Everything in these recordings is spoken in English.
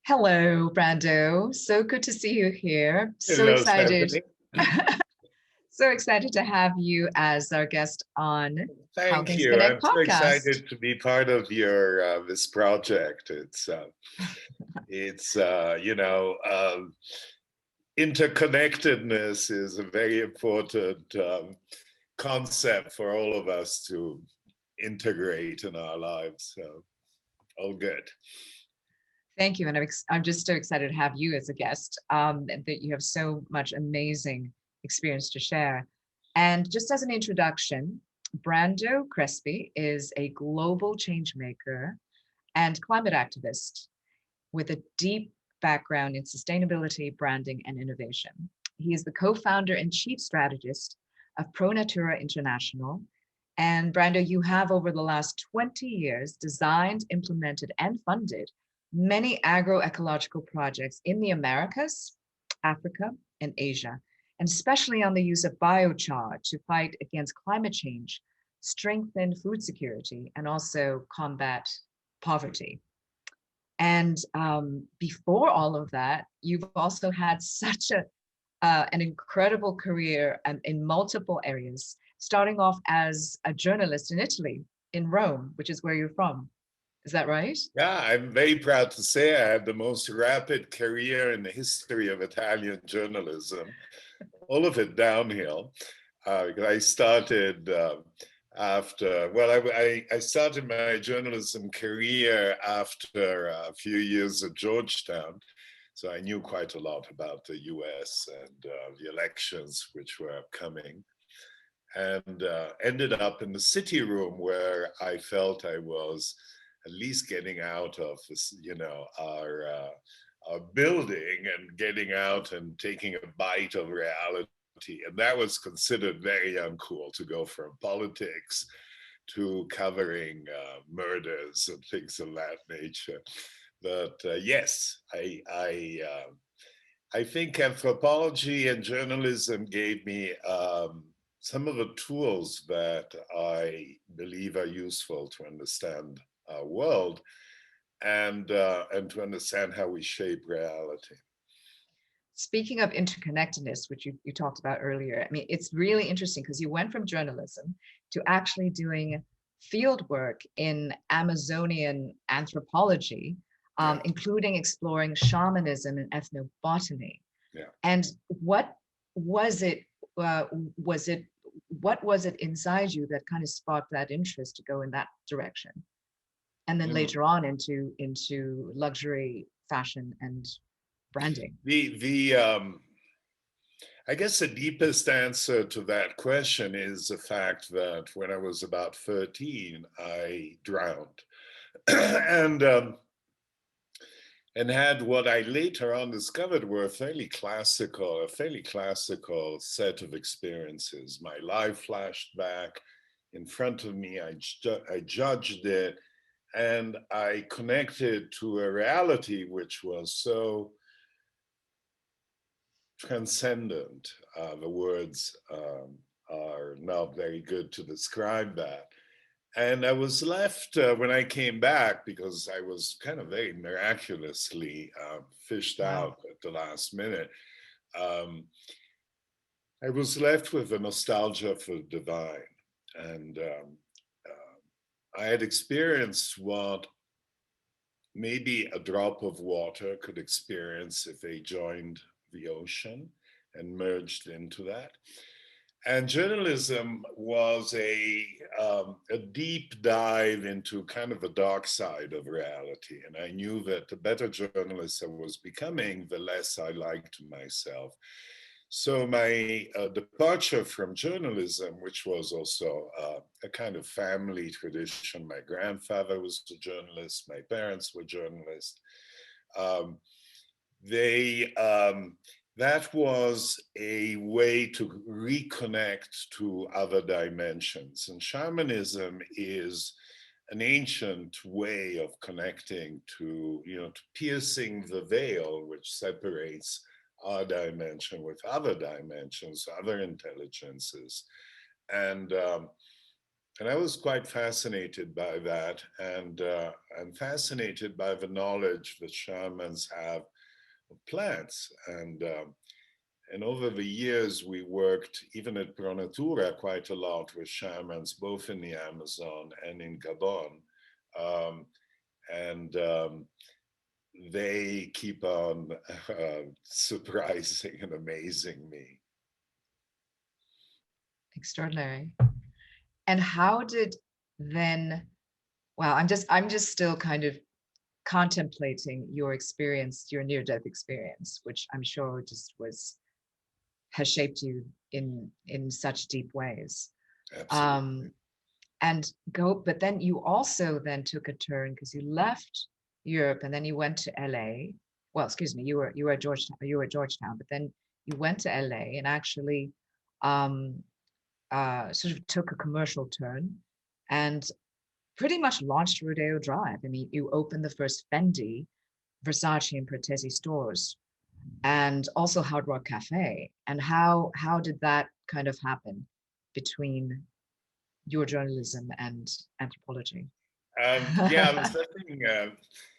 Hello, Brando. So good to see you here. So Hello, excited. Stephanie. So excited to have you as our guest on How Thank Things you. Connect I'm so podcast. excited to be part of your this project. It's interconnectedness is a very important concept for all of us to integrate in our lives. So all good. Thank you. And I'm just so excited to have you as a guest, and that you have so much amazing experience to share. And just as an introduction, Brando Crespi is a global change maker and climate activist with a deep background in sustainability, branding, and innovation. He is the co-founder and chief strategist of Pro Natura International. And Brando, you have over the last 20 years designed, implemented, and funded many agroecological projects in the Americas, Africa, and Asia, and especially on the use of biochar to fight against climate change, strengthen food security, and also combat poverty. And before all of that, you've also had such an incredible career in multiple areas, starting off as a journalist in Italy, in Rome, which is where you're from. Is that right? Yeah, I'm very proud to say I had the most rapid career in the history of Italian journalism, all of it downhill. Because I started I started my journalism career after a few years at Georgetown. So I knew quite a lot about the US and the elections which were upcoming, and ended up in the city room where I felt I was at least getting out of this, our building and getting out and taking a bite of reality. And that was considered very uncool to go from politics to covering murders and things of that nature. But yes, I think anthropology and journalism gave me some of the tools that I believe are useful to understand our world and to understand how we shape reality. Speaking of interconnectedness, which you talked about earlier, I mean, it's really interesting because you went from journalism to actually doing field work in Amazonian anthropology, Yeah, including exploring shamanism and ethnobotany. yeah. And what was it? Uh, was it what was it inside you that kind of sparked that interest to go in that direction, and then Mm. later on into luxury fashion and branding? The I guess the deepest answer to that question is the fact that when I was about 13, I drowned. and and had what I later on discovered were a fairly classical set of experiences. My life flashed back in front of me. I judged it, and I connected to a reality which was so transcendent. The words are not very good to describe that. And I was left when I came back, because I was kind of very miraculously fished Wow. out at the last minute. Um, I was left with a nostalgia for the divine. And I had experienced what maybe a drop of water could experience if they joined the ocean and merged into that. And journalism was a deep dive into kind of a dark side of reality. And I knew that the better journalist I was becoming, the less I liked myself. So my departure from journalism, which was also a kind of family tradition, my grandfather was a journalist, my parents were journalists. Um, they That was a way to reconnect to other dimensions. And shamanism is an ancient way of connecting to, to piercing the veil which separates our dimension with other dimensions, other intelligences. And, um, And I was quite fascinated by that, and I'm fascinated by the knowledge that shamans have of plants. And over the years, we worked even at Pronatura quite a lot with shamans, both in the Amazon and in Gabon. Um, and they keep on surprising and amazing me. Extraordinary. And how did then, well, I'm just still kind of contemplating your experience, your near-death experience, which I'm sure just has shaped you in such deep ways. Absolutely. Um, but then you also then took a turn because you left Europe and then you went to LA. Well, excuse me, you were at Georgetown, but then you went to LA and actually um, sort of took a commercial turn and pretty much launched Rodeo Drive. I mean, you opened the first Fendi, Versace, and Protesi stores, and also Hard Rock Cafe. And how did that kind of happen between your journalism and anthropology Yeah, there's nothing and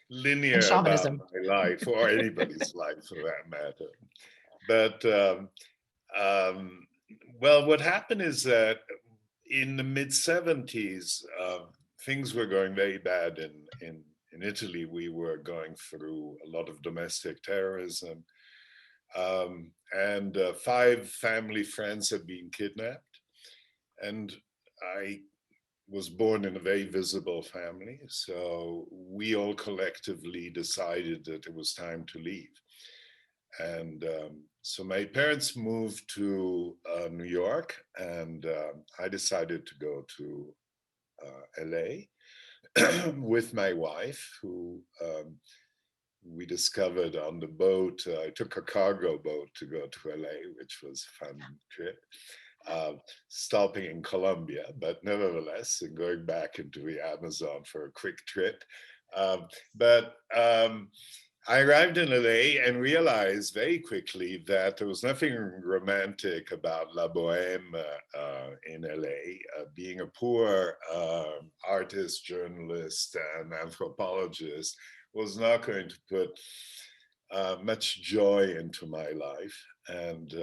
linear about shamanism? my life or anybody's life for that matter. But um, well, what happened is that in the mid 70s, things were going very bad in Italy. We were going through a lot of domestic terrorism, and five family friends had been kidnapped. And I was born in a very visible family. So we all collectively decided that it was time to leave. And so my parents moved to New York, and I decided to go to LA with my wife, who we discovered on the boat. I took a cargo boat to go to LA, which was a fun trip. uh, Stopping in Colombia, but nevertheless, and going back into the Amazon for a quick trip. But I arrived in LA and realized very quickly that there was nothing romantic about La Boheme in LA. Being a poor artist, journalist, and anthropologist was not going to put much joy into my life. And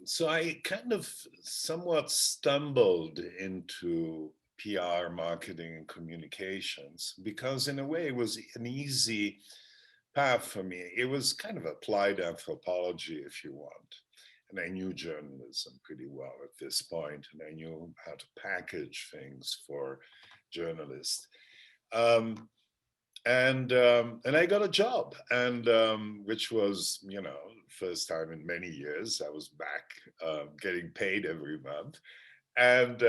so I kind of somewhat stumbled into PR, marketing, and communications because, in a way, it was an easy path for me. It was kind of applied anthropology, if you want. And I knew journalism pretty well at this point, and I knew how to package things for journalists. Um, and I got a job, and which was, first time in many years I was back getting paid every month, and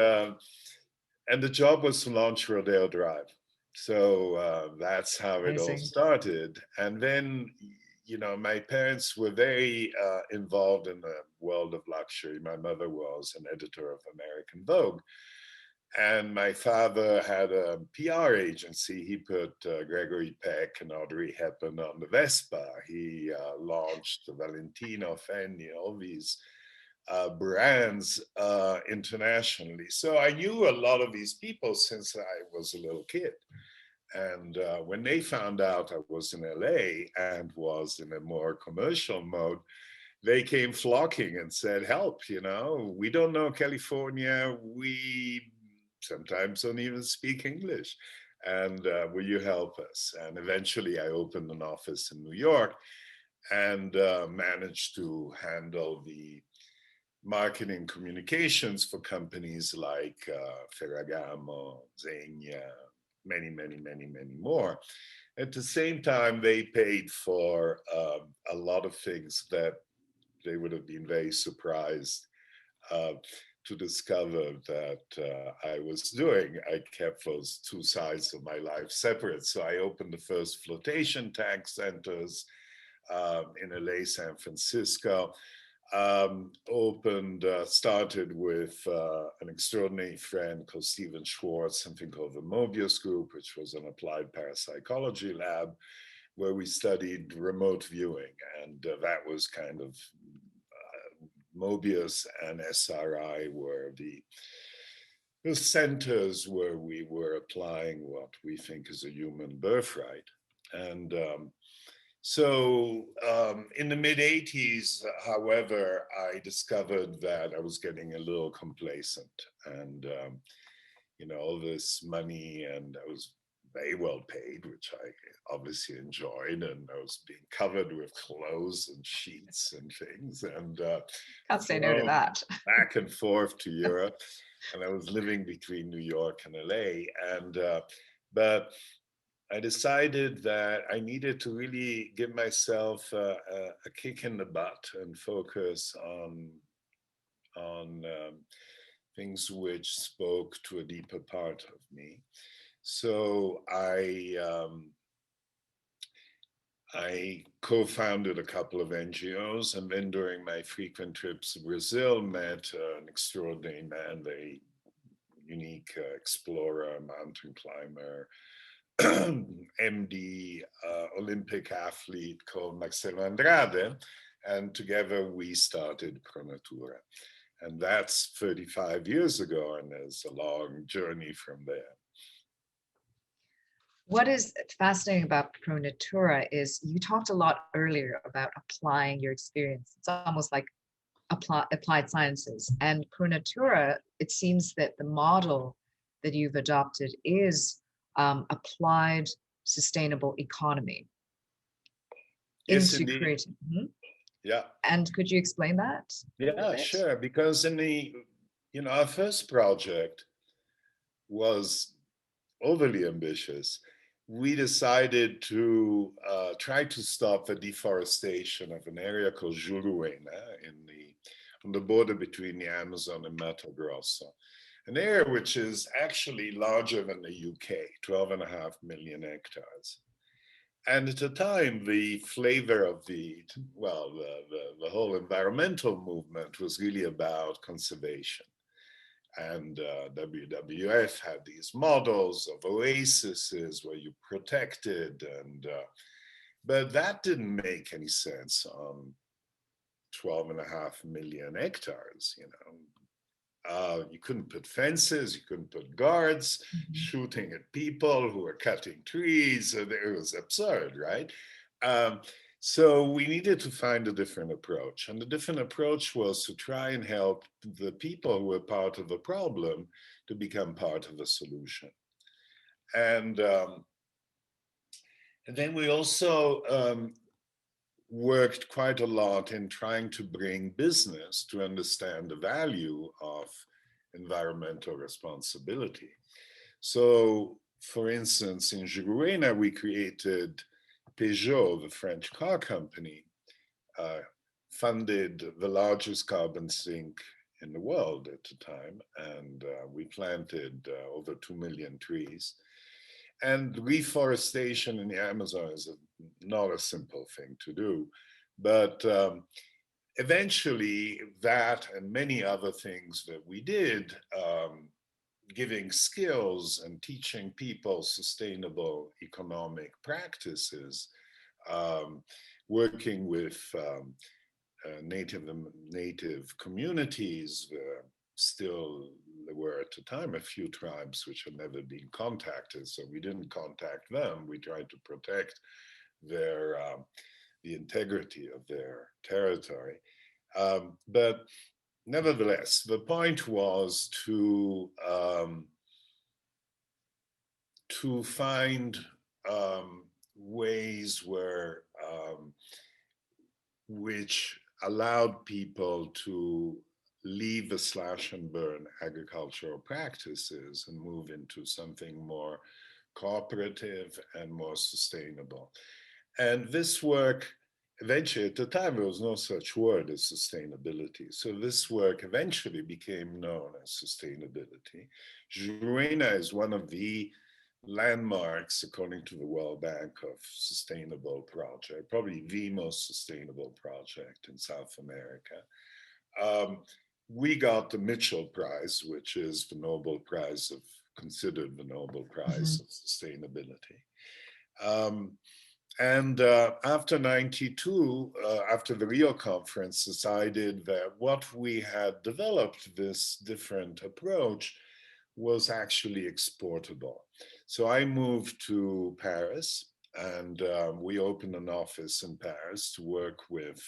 and the job was to launch Rodeo Drive. So that's how it all Amazing. started. And then, my parents were very involved in the world of luxury. My mother was an editor of American Vogue, and my father had a PR agency. He put Gregory Peck and Audrey Hepburn on the Vespa. He launched Valentino, Fendi, all these brands internationally. So I knew a lot of these people since I was a little kid. And when they found out I was in LA and was in a more commercial mode, they came flocking and said, help, we don't know California. We sometimes don't even speak English. And will you help us? And eventually I opened an office in New York and managed to handle the marketing communications for companies like Ferragamo, Zegna, many, many, many, many more. At the same time, they paid for a lot of things that they would have been very surprised uh, to discover that I was doing. I kept those two sides of my life separate. So I opened the first flotation tank centers in LA, San Francisco. Started with an extraordinary friend called Stephen Schwartz, something called the Mobius Group, which was an applied parapsychology lab where we studied remote viewing. And that was kind of Mobius and SRI were the centers where we were applying what we think is a human birthright. And in the mid 80s, however, I discovered that I was getting a little complacent, and all this money, and I was very well paid, which I obviously enjoyed, and I was being covered with clothes and sheets and things, and Can't say no to flown that. back and forth to Europe, and I was living between New York and LA, and but I decided that I needed to really give myself a kick in the butt and focus on things which spoke to a deeper part of me. So I co-founded a couple of NGOs, and then during my frequent trips to Brazil, met an extraordinary man, very unique explorer, mountain climber, MD, Olympic athlete called Marcelo Andrade, and together we started Pro Natura. And that's 35 years ago, and there's a long journey from there. What is fascinating about Pro Natura is you talked a lot earlier about applying your experience. It's almost like applied sciences. And Pro Natura, it seems that the model that you've adopted is applied sustainable economy Yes, into indeed. creating. Yeah. And could you explain that? Yeah, sure. Because our first project was overly ambitious. We decided to try to stop the deforestation of an area called Juruena on the border between the Amazon and Mato Grosso, an area which is actually larger than the UK, 12.5 million hectares. And at the time, the flavor of the whole environmental movement was really about conservation. And WWF had these models of oases where you protected, but that didn't make any sense on 12.5 million hectares. You couldn't put fences, you couldn't put guards shooting at people who were cutting trees. It was absurd, right? So we needed to find a different approach. And the different approach was to try and help the people who were part of the problem to become part of the solution. And then we also worked quite a lot in trying to bring business to understand the value of environmental responsibility. So, for instance, in Juruena, we created Peugeot, the French car company, funded the largest carbon sink in the world at the time, and we planted over 2 million trees. And reforestation in the Amazon is not a simple thing to do, but eventually that and many other things that we did, giving skills and teaching people sustainable economic practices, working with native communities. Still, there were at the time a few tribes which had never been contacted, so we didn't contact them. We tried to protect the integrity of their territory. But nevertheless, the point was to find ways which allowed people to leave the slash and burn agricultural practices and move into something more cooperative and more sustainable. And this work, eventually, at the time, there was no such word as sustainability. So this work eventually became known as sustainability. Juruena is one of the landmarks, according to the World Bank, of sustainable project, probably the most sustainable project in South America. We got the Mitchell Prize, which is the Nobel Prize considered the Nobel Prize of sustainability. And after 92, after the Rio conference, decided that what we had developed, this different approach, was actually exportable. So I moved to Paris, and we opened an office in Paris to work with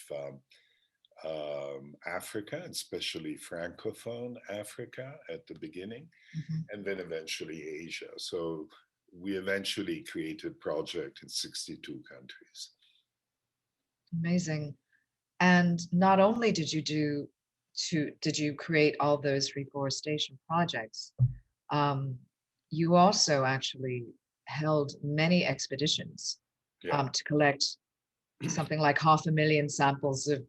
Africa, especially Francophone Africa at the beginning, Mhm. and then eventually Asia. So we eventually created project in 62 countries. Amazing. And not only did you create all those reforestation projects, um, you also actually held many expeditions Yeah. to collect something like 500,000 samples of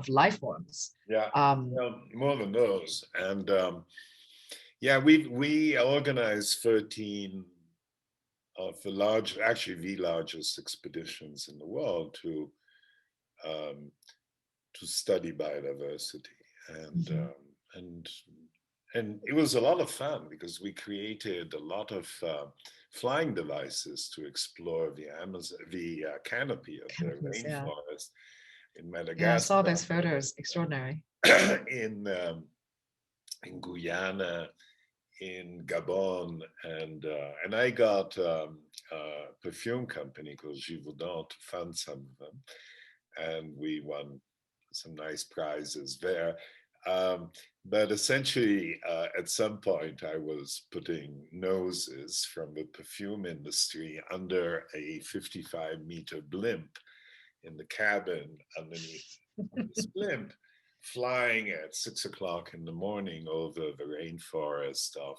life forms. Yeah, Um, well, more than those. And yeah, we organized 13 of the large, actually the largest expeditions in the world um, to study biodiversity, and mhm, and and it was a lot of fun because we created a lot of flying devices to explore the Amazon, the canopy of the canopies, yeah. rainforest in Yeah, I saw Madagascar, those photos. Extraordinary. in Guyana, in Gabon, and I got a perfume company called Givaudan to fund some of them, and we won some nice prizes there. Um, but essentially, at some point, I was putting noses from the perfume industry under a 55-meter blimp in the cabin underneath of this blimp, flying at 6 o'clock in the morning over the rainforest of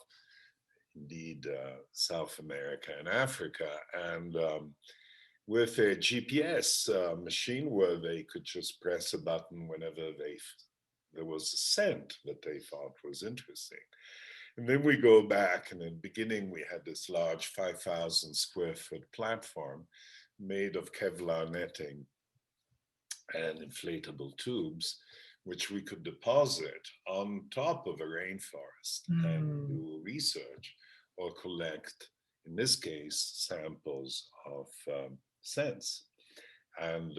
indeed South America and Africa, and with a GPS machine where they could just press a button whenever there was a scent that they thought was interesting. And then we go back, and in the beginning, we had this large 5,000 square foot platform made of Kevlar netting and inflatable tubes, which we could deposit on top of a rainforest and Mm, do research or collect, in this case, samples of scents. And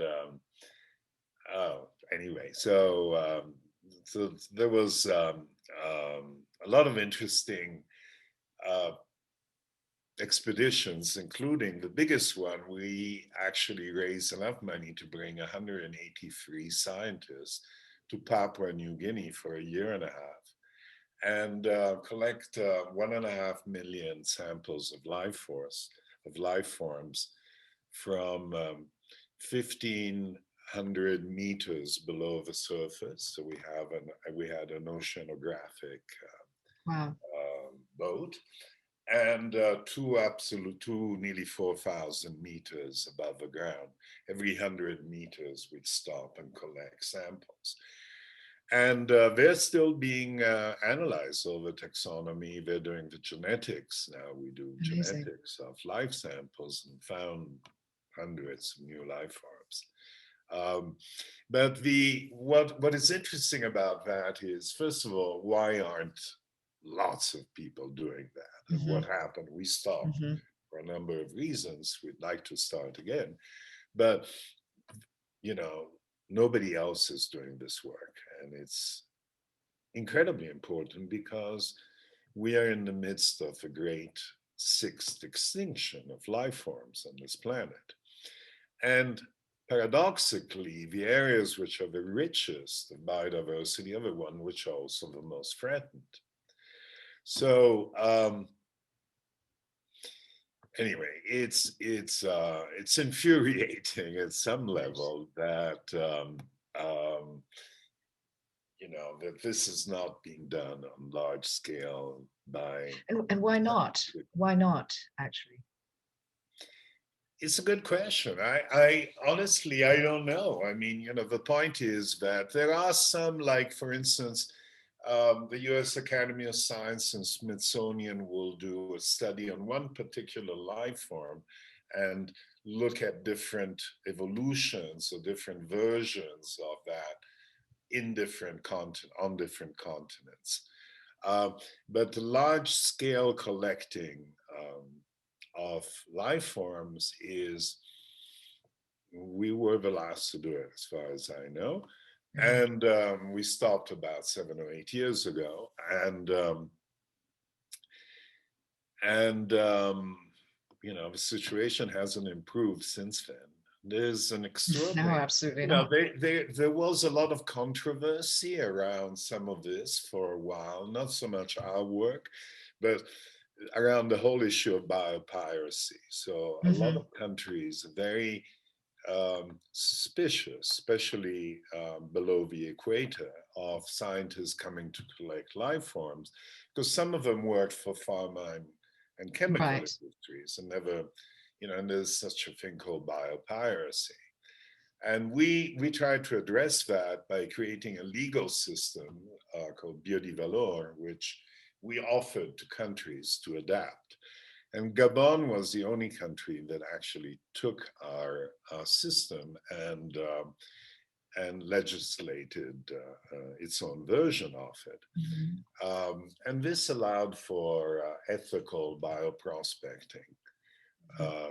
anyway, so there was a lot of interesting uh, expeditions, including the biggest one. We actually raised enough money to bring 183 scientists to Papua New Guinea for a year and a half and collect 1.5 million samples of life forms from 1,500 meters below the surface. So we had an oceanographic wow. boat, and two nearly 4,000 meters above the ground. Every 100 meters, we'd stop and collect samples. And they're still being analyzed over taxonomy. They're doing the genetics now. We do Amazing. genetics of life samples and found hundreds of new life forms. But what is interesting about that is, first of all, why aren't lots of people doing that? And what Hmm. happened? We stopped Hmm. for a number of reasons. We'd like to start again, but you know, nobody else is doing this work, and it's incredibly important because we are in the midst of a great sixth extinction of life forms on this planet. And paradoxically, the areas which are the richest in biodiversity are the ones which are also the most threatened. So anyway, it's infuriating at some Yes. level that um, that this is not being done on large scale by. And why not? Why not, actually? It's a good question. I honestly, I don't know. I mean, the point is that there are some, like, for instance, the US Academy of Science and Smithsonian will do a study on one particular life form and look at different evolutions or different versions of that in on different continents. Uh, but the large scale collecting of life forms is we were the last to do it, as far as I know. Mm. And we stopped about 7 or 8 years ago. And you know, the situation hasn't improved since then. There's an No, extraordinary, absolutely you know, not. there was a lot of controversy around some of this for a while, not so much our work, but around the whole issue of biopiracy. So a lot Hmm. of countries are very suspicious, especially below the equator, of scientists coming to collect life forms, because some of them worked for pharma and chemical Right. industries and never, you know, and there's such a thing called biopiracy. And we tried to address that by creating a legal system called Biodivalor, which we offered to countries to adapt. And Gabon was the only country that actually took our system and legislated its own version of it. Mhm. And this allowed for ethical bioprospecting.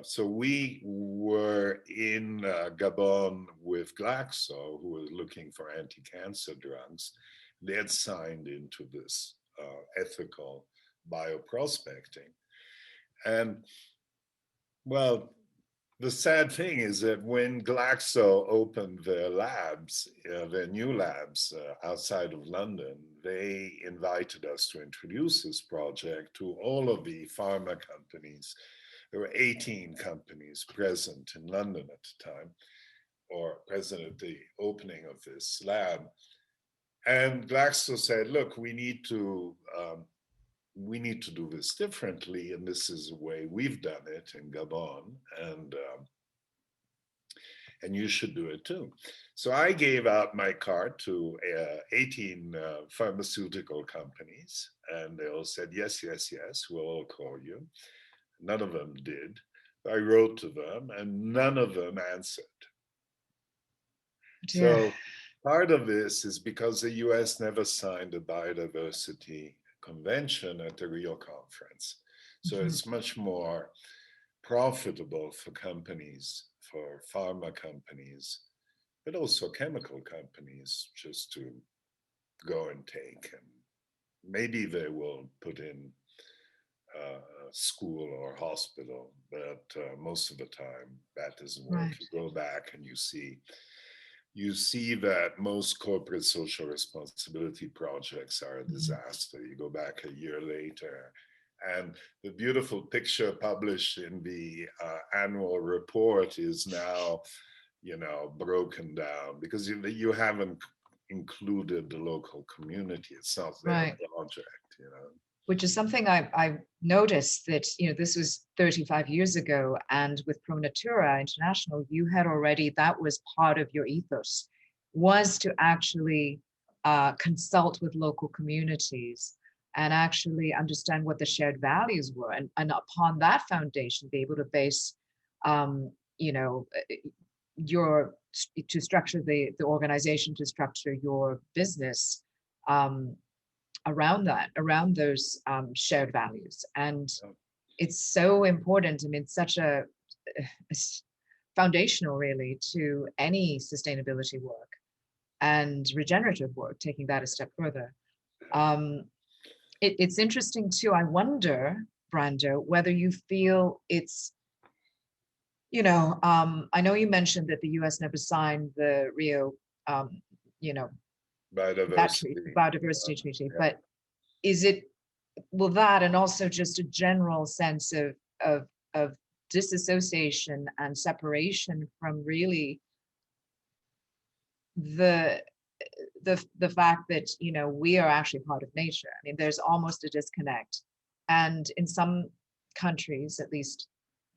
So we were in Gabon with Glaxo, who was looking for anti-cancer drugs. They had signed into this ethical bioprospecting. And well, the sad thing is that when Glaxo opened their labs, their new labs outside of London, they invited us to introduce this project to all of the pharma companies. There were 18 companies present in London at the time, or present at the opening of this lab. And Glaxo said, look, we need to do this differently, and this is the way we've done it in Gabon, and you should do it too. So I gave out my card to 18 pharmaceutical companies, and they all said, yes, yes, yes, we'll all call you. None of them did. I wrote to them, and none of them answered. Dear. So part of this is because the US never signed a biodiversity convention at the Rio conference. So Mhm. it's much more profitable for companies, for pharma companies, but also chemical companies, just to go and take. And maybe they will put in a school or hospital, but most of the time that doesn't work. Right. You go back and you see that most corporate social responsibility projects are a Mhm. disaster. You go back a year later, and the beautiful picture published in the annual report is now, you know, broken down because you haven't included the local community. It's not their Right. project, you know. Which is something I noticed that, this was 35 years ago. And with Pro Natura International, you had already, that was part of your ethos, was to actually consult with local communities and actually understand what the shared values were. And upon that foundation, be able to base, you know, your, to structure the organization, to structure your business. Around that, around those shared values. And it's so important. I mean, it's such a foundational, really, to any sustainability work and regenerative work, taking that a step further. Um, it's interesting, too. I wonder, Brando, whether you feel it's, I know you mentioned that the US never signed the Rio, um, you know, that treaty, Biodiversity. biodiversity treaty, Yeah. but is it, well, that, and also just a general sense of of disassociation and separation from really the the fact that we are actually part of nature. I mean, there's almost a disconnect, and in some countries, at least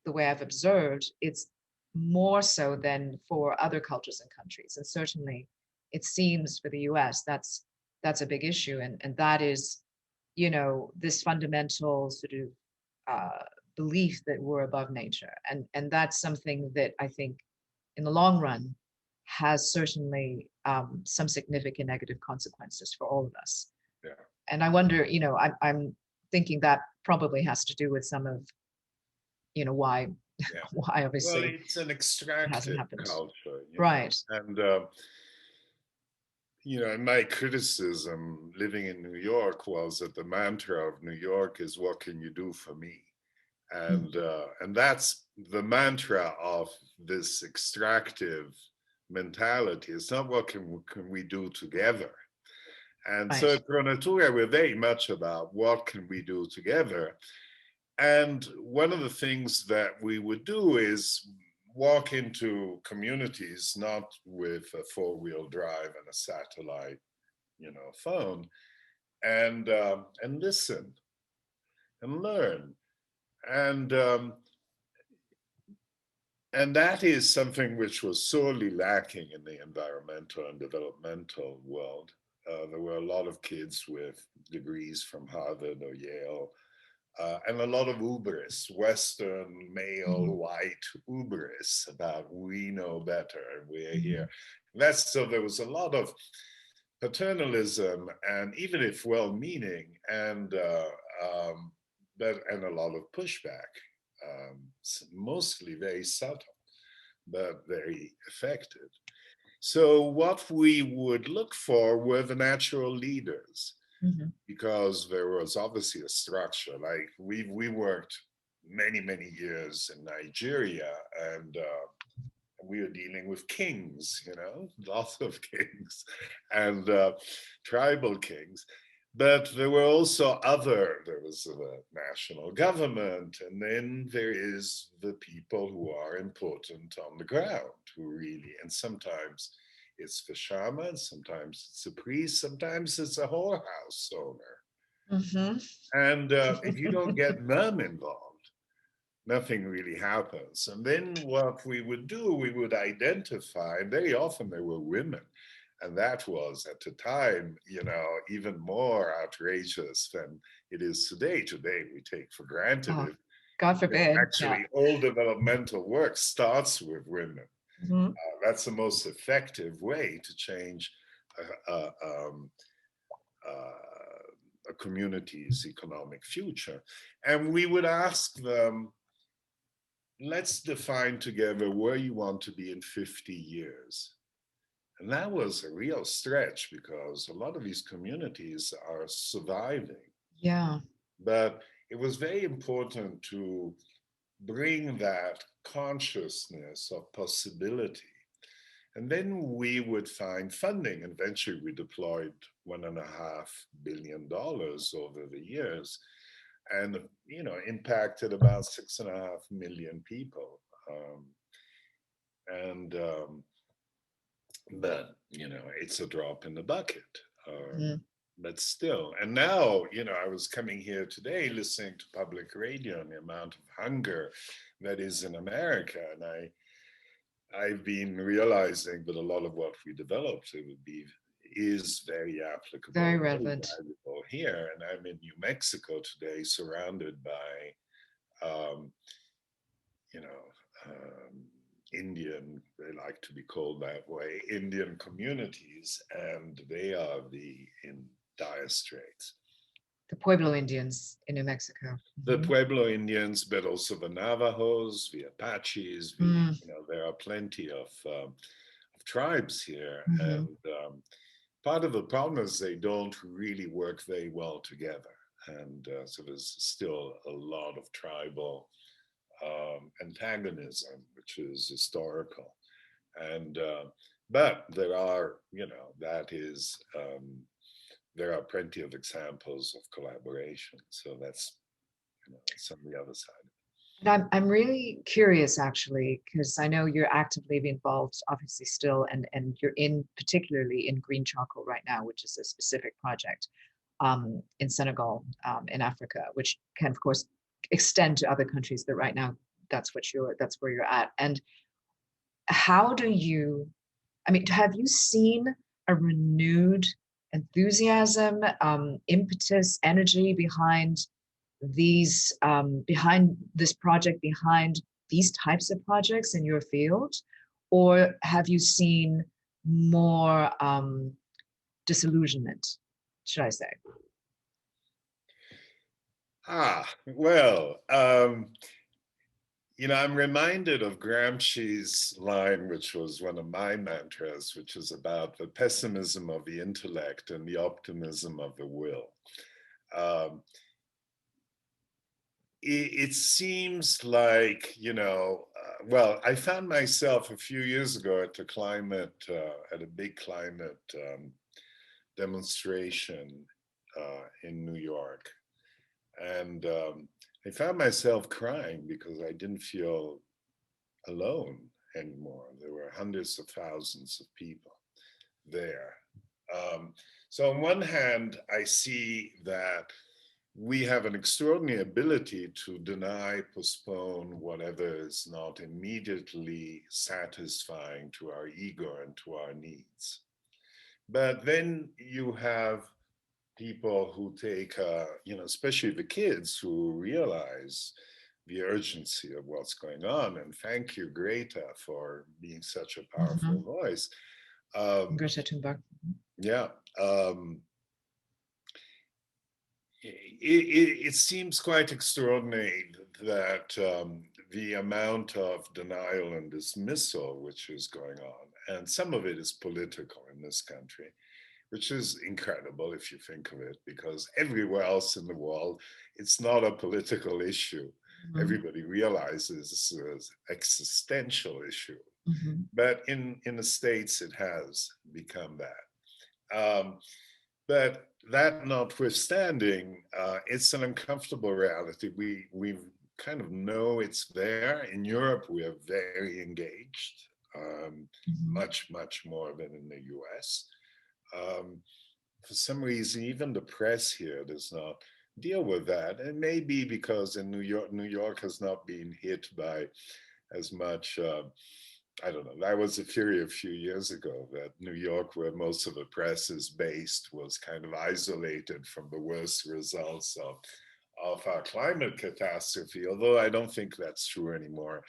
the way I've observed, it's more so than for other cultures and countries. And certainly it seems for the US that's a big issue, and that is this fundamental sort of belief that we're above nature, and that's something that I think in the long run has certainly some significant negative consequences for all of us. Yeah. And I wonder, I'm thinking that probably has to do with some of why Yeah. why Well, obviously it's an it hasn't extractive happened. culture, Right. and and my criticism living in New York was that the mantra of New York is "What can you do for me?" And that's the mantra of this extractive mentality. It's not what can we do together. And so Right. at Pronatura, we're very much about what can we do together. And one of the things that we would do is walk into communities, not with a four-wheel drive and a satellite, phone, and listen and learn. And and that is something which was sorely lacking in the environmental and developmental world. There were a lot of kids with degrees from Harvard or Yale, and a lot of hubris, Western male Hmm. white hubris about we know better and we're Hmm. here. That's so there was a lot of paternalism, and even if well-meaning, and a lot of pushback, mostly very subtle but very effective. So what we would look for were the natural leaders, Hmm. because there was obviously a structure. Like we worked many years in Nigeria, and we were dealing with kings, lots of kings, and tribal kings. But there were also there was the national government, and then there is the people who are important on the ground, who really, and sometimes it's the shaman, sometimes it's a priest, sometimes it's a whorehouse owner. Hmm. And if you don't get them involved, nothing really happens. And then what we would do, we would identify, and very often they were women. And that was at the time, even more outrageous than it is today. Today, we take for granted Oh, it. God forbid. Yeah. Actually, all developmental work starts with women. Hmm. That's the most effective way to change a community's economic future. And we would ask them, let's define together where you want to be in 50 years. And that was a real stretch because a lot of these communities are surviving. Yeah. But it was very important to bring that consciousness of possibility. And then we would find funding. And eventually we deployed $1.5 billion over the years, and impacted about 6.5 million people. Um, and But it's a drop in the bucket. Hmm. But still, and now I was coming here today listening to public radio and the amount of hunger that is in America, and I've been realizing that a lot of what we developed is very Very applicable, very relevant. valuable here. And I'm in New Mexico today, surrounded by um, you know, um, Indian, they like to be called that way, Indian communities, and they are in dire straits. The Pueblo Indians in New Mexico. The Hmm. Pueblo Indians, but also the Navajos, the Apaches, Mm. there are plenty of tribes here. Hmm. And part of the problem is they don't really work very well together. And so there's still a lot of tribal antagonism, which is historical. And but there are, there are plenty of examples of collaboration. So that's some of the other side. And I'm really curious actually, because I know you're actively involved, obviously still, and you're in particularly in green charcoal right now, which is a specific project in Senegal, in Africa, which can of course extend to other countries, but right now that's where you're at. And how do you, I mean, have you seen a renewed enthusiasm, impetus, energy behind this project, behind these types of projects in your field? Or have you seen more disillusionment, should I say? Well, I'm reminded of Gramsci's line, which was one of my mantras, which is about the pessimism of the intellect and the optimism of the will. Um, it seems like, well, I found myself a few years ago at at a big climate demonstration in New York. And I found myself crying because I didn't feel alone anymore. There were hundreds of thousands of people there. So on one hand, I see that we have an extraordinary ability to deny, postpone whatever is not immediately satisfying to our ego and to our needs. But then you have people who take, especially the kids who realize the urgency of what's going on. And thank you, Greta, for being such a powerful voice. Greta Thunberg. Yeah. It seems quite extraordinary that the amount of denial and dismissal which is going on, and some of it is political in this country, which is incredible if you think of it, because everywhere else in the world, it's not a political issue. Everybody realizes this is an existential issue. But in the States, it has become that. But that notwithstanding, it's an uncomfortable reality. We kind of know it's there. In Europe, we are very engaged, much, much more than in the US. For some reason, even the press here does not deal with that. And maybe because in New York has not been hit by as much, I don't know, that was a theory a few years ago, that New York, where most of the press is based, was kind of isolated from the worst results of our climate catastrophe, although I don't think that's true anymore.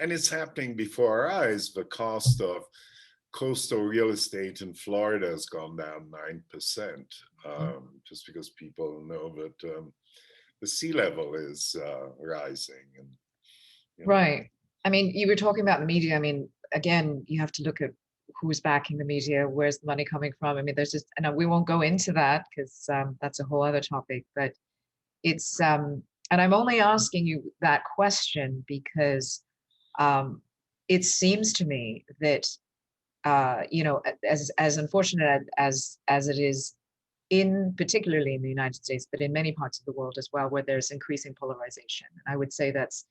And it's happening before our eyes. The cost of coastal real estate in Florida has gone down 9%, just because people know that the sea level is rising. And, Right. I mean, you were talking about the media. I mean, again, you have to look at who's backing the media, where's the money coming from. I mean, there's just, and we won't go into that because that's a whole other topic, but it's, and I'm only asking you that question because it seems to me that, as unfortunate as it is particularly in the United States, but in many parts of the world as well, where there's increasing polarization. And I would say that's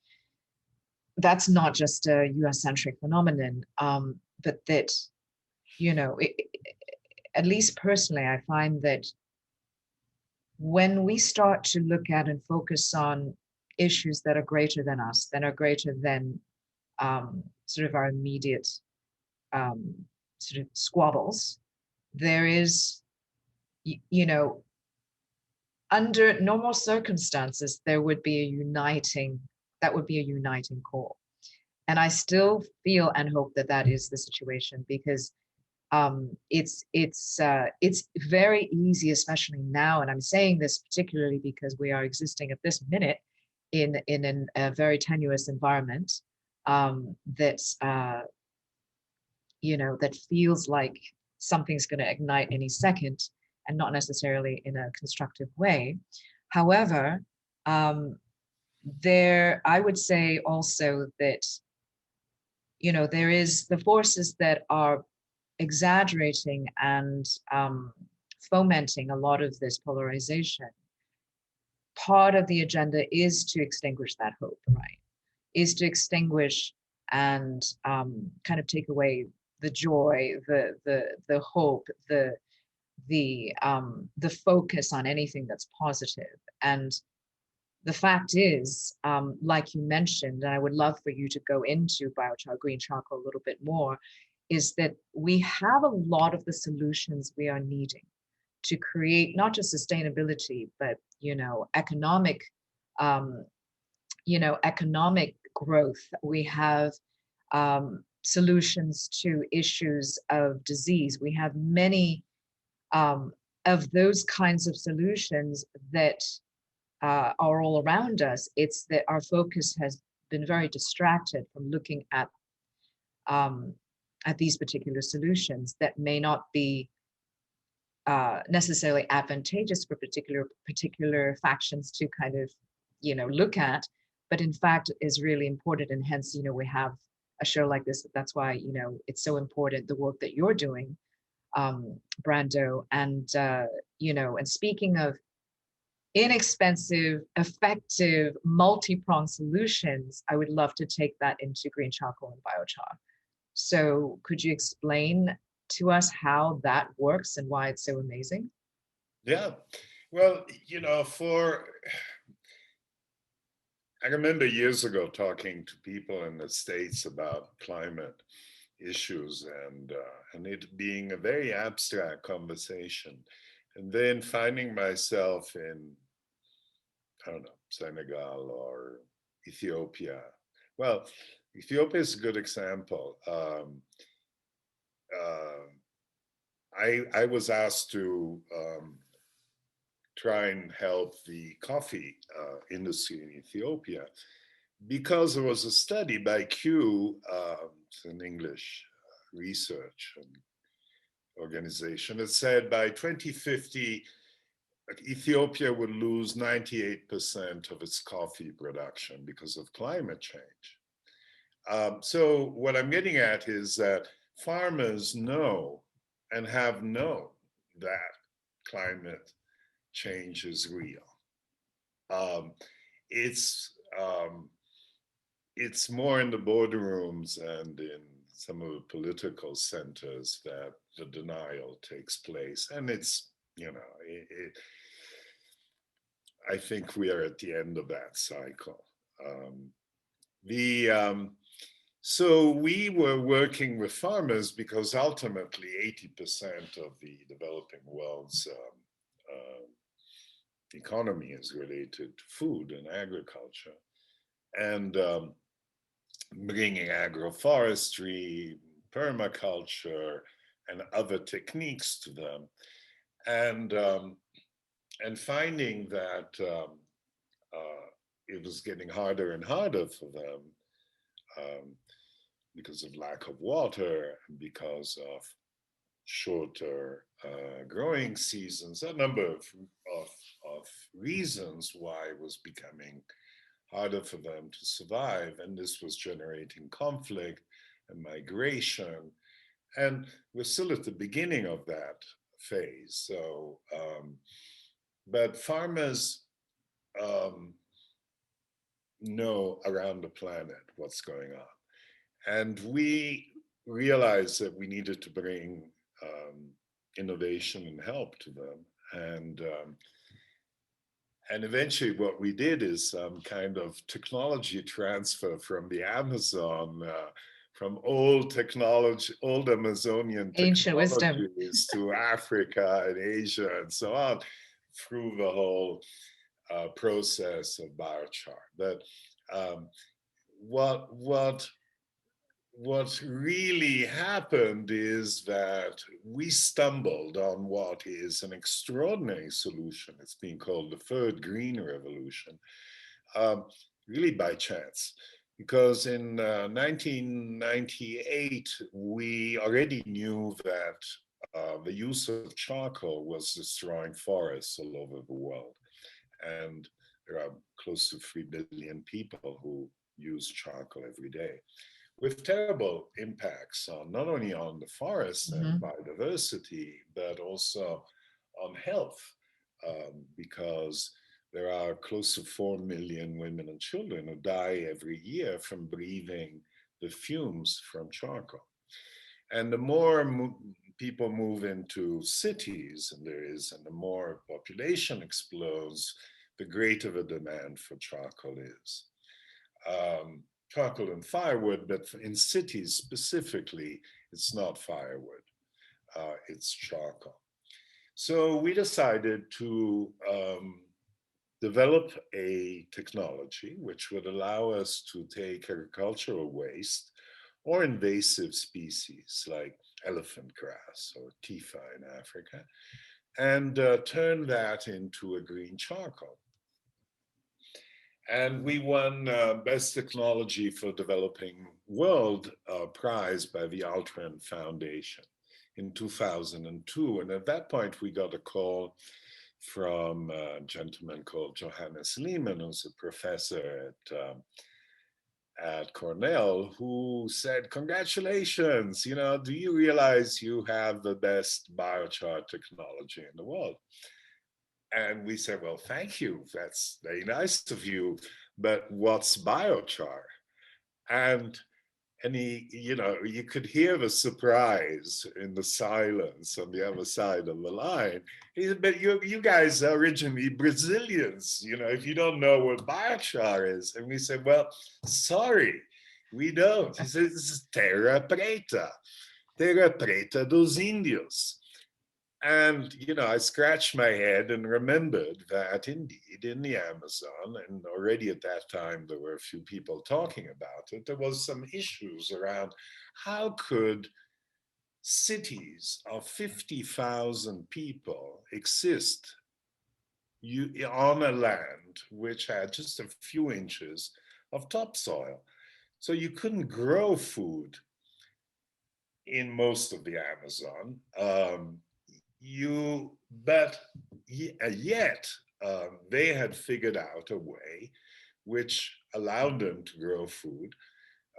not just a US-centric phenomenon, but that, at least personally, I find that when we start to look at and focus on issues that are greater than us, that are greater than sort of our immediate sort of squabbles, there is, under normal circumstances, that would be a uniting call. And I still feel and hope that that is the situation, because it's very easy, especially now. And I'm saying this particularly because we are existing at this minute in a very tenuous environment that feels like something's going to ignite any second, and not necessarily in a constructive way. However, I would say also that, there is the forces that are exaggerating and fomenting a lot of this polarization. Part of the agenda is to extinguish that hope, right? Is to extinguish and kind of take away the joy, the hope, the focus on anything that's positive. And the fact is, like you mentioned, and I would love for you to go into biochar, green charcoal a little bit more, is that we have a lot of the solutions we are needing to create not just sustainability, but economic, economic growth. We have solutions to issues of disease. We have many of those kinds of solutions that are all around us. It's that our focus has been very distracted from looking um, at these particular solutions that may not be necessarily advantageous for particular factions to kind of, look at, but in fact is really important. And hence, we have a show like this. That's why, it's so important, the work that you're doing, Brando. And, and speaking of inexpensive, effective, multi-pronged solutions, I would love to take that into green charcoal and biochar. So could you explain to us how that works and why it's so amazing? Yeah. Well, I remember years ago talking to people in the States about climate issues and it being a very abstract conversation. And then finding myself in, I don't know, Senegal or Ethiopia. Well, Ethiopia is a good example. I was asked to try and help the coffee industry in Ethiopia because there was a study by Q, it's an English research organization, that said by 2050, Ethiopia would lose 98% of its coffee production because of climate change. So what I'm getting at is that farmers know and have known that climate change is real. Um, it's it's more in the boardrooms and in some of the political centers that the denial takes place, and it's I think we are at the end of that cycle. The So we were working with farmers because ultimately 80% of the developing world's economy is related to food and agriculture. And bringing agroforestry, permaculture, and other techniques to them, and finding that it was getting harder and harder for them because of lack of water and because of shorter growing seasons, a number of reasons why it was becoming harder for them to survive. And this was generating conflict and migration. And we're still at the beginning of that phase. So, but farmers know around the planet what's going on. And we realized that we needed to bring innovation and help to them. And eventually what we did is some kind of technology transfer from the Amazon, from old technology, old Amazonian Ancient wisdom. technologies to Africa and Asia and so on, through the whole process of biochar. But what really happened is that we stumbled on what is an extraordinary solution. It's being called the third green revolution, really by chance. Because in 1998, we already knew that the use of charcoal was destroying forests all over the world. And there are close to 3 billion people who use charcoal every day, with terrible impacts on not only on the forests and Mm-hmm. biodiversity, but also on health, because there are close to 4 million women and children who die every year from breathing the fumes from charcoal. And the more people move into cities, and the more population explodes, the greater the demand for charcoal is. Charcoal and firewood, but in cities specifically, it's not firewood, it's charcoal. So we decided to develop a technology which would allow us to take agricultural waste or invasive species like elephant grass or tifa in Africa, and turn that into a green charcoal. And we won Best Technology for Developing World prize by the Altran Foundation in 2002. And at that point, we got a call from a gentleman called Johannes Lehmann, who's a professor at Cornell, who said, "Congratulations, do you realize you have the best biochar technology in the world?" And we said, "Well, thank you. That's very nice of you. But what's biochar?" And he, you could hear the surprise in the silence on the other side of the line. He said, "But you guys are originally Brazilians, if you don't know what biochar is." And we said, "Well, sorry, we don't." He said, "This is Terra Preta dos Indios." And, I scratched my head and remembered that indeed in the Amazon, and already at that time there were a few people talking about it, there was some issues around how could cities of 50,000 people exist on a land which had just a few inches of topsoil. So you couldn't grow food in most of the Amazon. But yet they had figured out a way which allowed them to grow food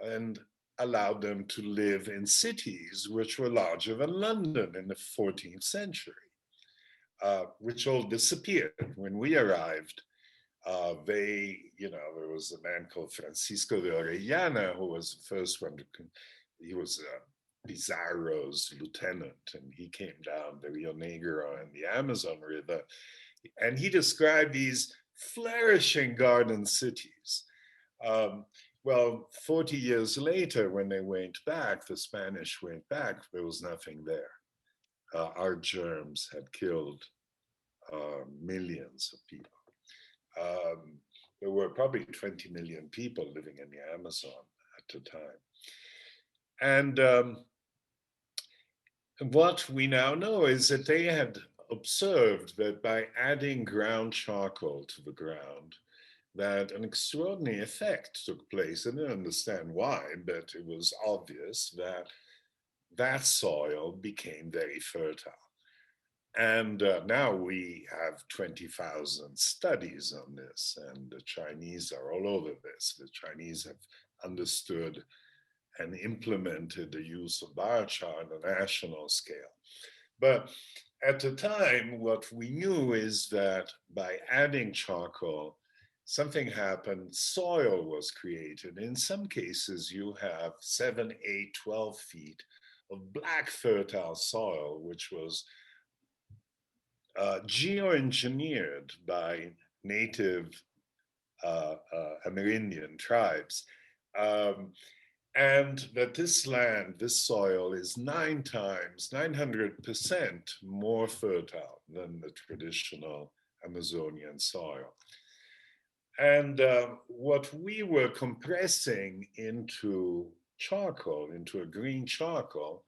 and allowed them to live in cities which were larger than London in the 14th century, which all disappeared. When we arrived, there was a man called Francisco de Orellana who was the first one he was Pizarro's lieutenant, and he came down the Rio Negro and the Amazon River, and he described these flourishing garden cities. Well, 40 years later, when they went back, the Spanish went back, there was nothing there. Our germs had killed millions of people. There were probably 20 million people living in the Amazon at the time. And what we now know is that they had observed that by adding ground charcoal to the ground, that an extraordinary effect took place. I didn't understand why, but it was obvious that that soil became very fertile. And now we have 20,000 studies on this, and the Chinese are all over this. The Chinese have understood and implemented the use of biochar on a national scale. But at the time, what we knew is that by adding charcoal, something happened, soil was created. In some cases, you have 7, 8, 12 feet of black fertile soil, which was geoengineered by native Amerindian tribes. And that this land, this soil is 900% more fertile than the traditional Amazonian soil. And what we were compressing into charcoal, into a green charcoal,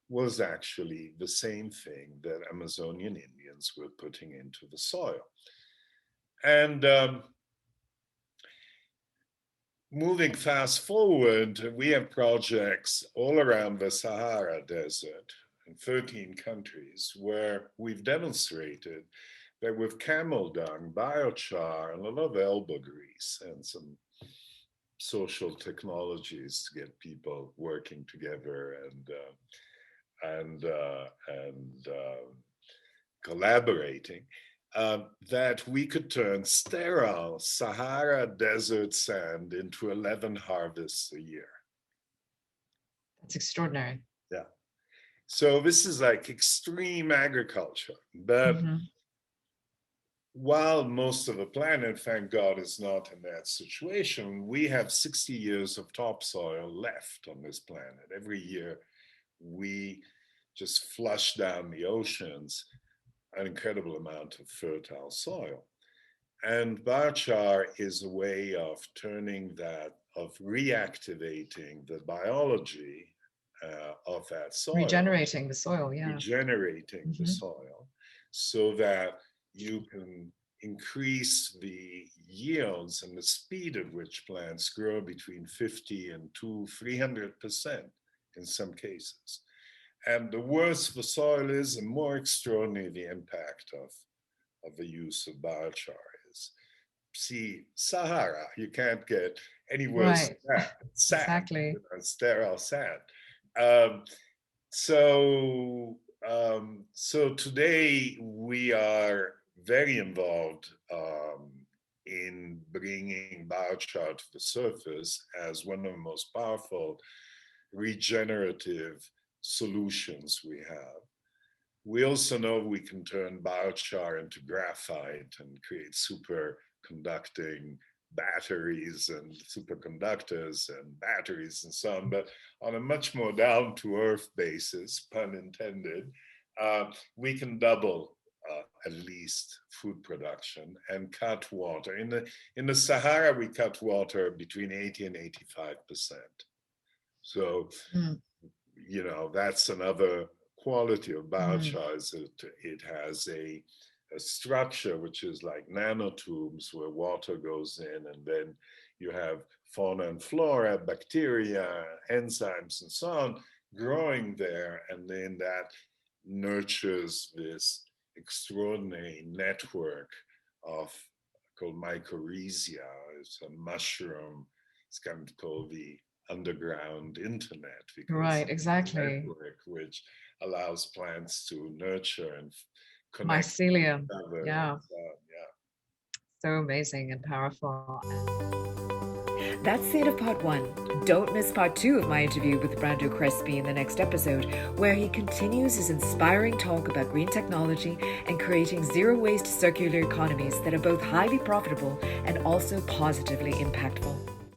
was actually the same thing that Amazonian Indians were putting into the soil. And moving fast forward, we have projects all around the Sahara Desert in 13 countries where we've demonstrated that with camel dung, biochar, and a lot of elbow grease and some social technologies to get people working together and collaborating, that we could turn sterile Sahara desert sand into 11 harvests a year. That's extraordinary. Yeah. So this is like extreme agriculture. But while most of the planet, thank God, is not in that situation, we have 60 years of topsoil left on this planet. Every year, we just flush down the oceans an incredible amount of fertile soil. And biochar is a way of turning that, of reactivating the biology of that soil. Regenerating the soil, yeah. Regenerating the soil so that you can increase the yields and the speed at which plants grow between 50 and 300% in some cases. And the worse the soil is, the more extraordinary the impact of the use of biochar is. See, Sahara, you can't get any worse Right. than that. Sand, Exactly. sterile sand. Um, so, so today we are very involved in bringing biochar to the surface as one of the most powerful regenerative solutions we have. We also know we can turn biochar into graphite and create superconducting batteries and superconductors and batteries and so on, but on a much more down-to-earth basis, pun intended, we can double at least food production and cut water. In the Sahara, we cut water between 80 and 85%. So, you know, that's another quality of biochar is that it has a structure which is like nanotubes where water goes in, and then you have fauna and flora, bacteria, enzymes, and so on growing there, and then that nurtures this extraordinary network of called mycorrhiza. It's a mushroom. It's kind of called the underground internet because Right, exactly. network which allows plants to nurture and connect with Mycelium. each other. Yeah. Yeah. So amazing and powerful. That's the end of part 1. Don't miss part 2 of my interview with Brando Crespi in the next episode, where he continues his inspiring talk about green technology and creating zero-waste circular economies that are both highly profitable and also positively impactful.